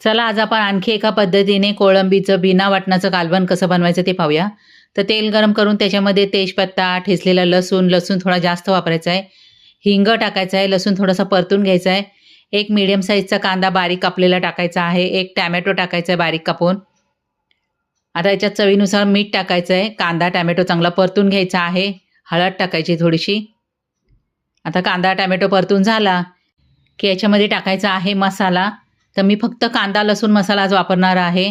चला आज आपण आणखी एका पद्धतीने कोळंबीचं बिना वाटणाचं कालवण कसं बनवायचं ते पाहूया. तर तेल गरम करून त्याच्यामध्ये तेजपत्ता, ठेचलेला लसूण, लसूण थोडा जास्त वापरायचा आहे. हिंग टाकायचा आहे, लसूण थोडासा परतून घ्यायचा आहे. एक मीडियम साईजचा कांदा बारीक कापलेला टाकायचा आहे. एक टोमॅटो टाकायचा आहे बारीक कापून. आता याच्यात चवीनुसार मीठ टाकायचं आहे. कांदा, टोमॅटो चांगला परतून घ्यायचा आहे. हळद टाकायची थोडीशी. आता कांदा, टोमॅटो परतून झाला की याच्यामध्ये टाकायचा आहे मसाला. तर मी फक्त कांदा, लसूण मसाला आज वापरणार आहे.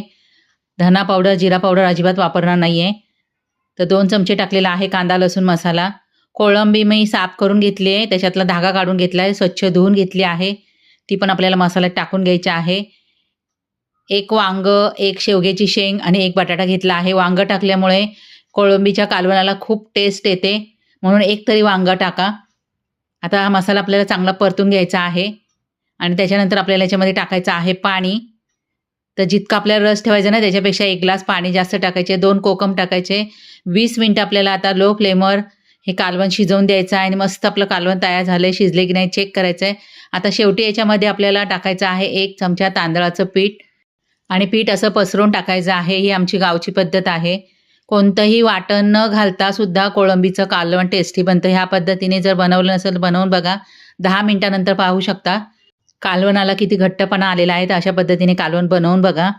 धना पावडर, जिरा पावडर अजिबात वापरणार नाही आहे. तर 2 चमचे टाकलेला आहे कांदा, लसूण मसाला. कोळंबी मी साफ करून घेतली आहे. त्याच्यातला धागा काढून घेतला आहे. स्वच्छ धुवून घेतली आहे. ती पण आपल्याला मसाल्यात टाकून घ्यायची आहे. 1 वांगं, 1 शेवग्याची शेंग आणि 1 बटाटा घेतला आहे. वांगं टाकल्यामुळे कोळंबीच्या कालवणाला खूप टेस्ट येते, म्हणून 1 तरी वांगं टाका. आता हा मसाला आपल्याला चांगला परतून घ्यायचा आहे आणि त्याच्यानंतर आपल्याला याच्यामध्ये टाकायचं आहे पाणी. तर जितका आपल्याला रस ठेवायचा ना त्याच्यापेक्षा 1 ग्लास पाणी जास्त टाकायचे. 2 कोकम टाकायचे. 20 मिनिटं आपल्याला आता लो फ्लेमवर हे कालवण शिजवून द्यायचं आहे आणि मस्त आपलं कालवण तयार झालं आहे. शिजले की नाही चेक करायचं आहे. आता शेवटी याच्यामध्ये आपल्याला टाकायचं आहे 1 चमचा तांदळाचं पीठ आणि पीठ असं पसरून टाकायचं आहे. ही आमची गावची पद्धत आहे. कोणतंही वाटण न घालता सुद्धा कोळंबीचं कालवण टेस्टी बनतं. ह्या पद्धतीने जर बनवलं नसेल तर बनवून बघा. 10 मिनिटानंतर पाहू शकता कालवणाला किती घट्टपणा आलेला आहे. तर अशा पद्धतीने कालवण बनवून बघा.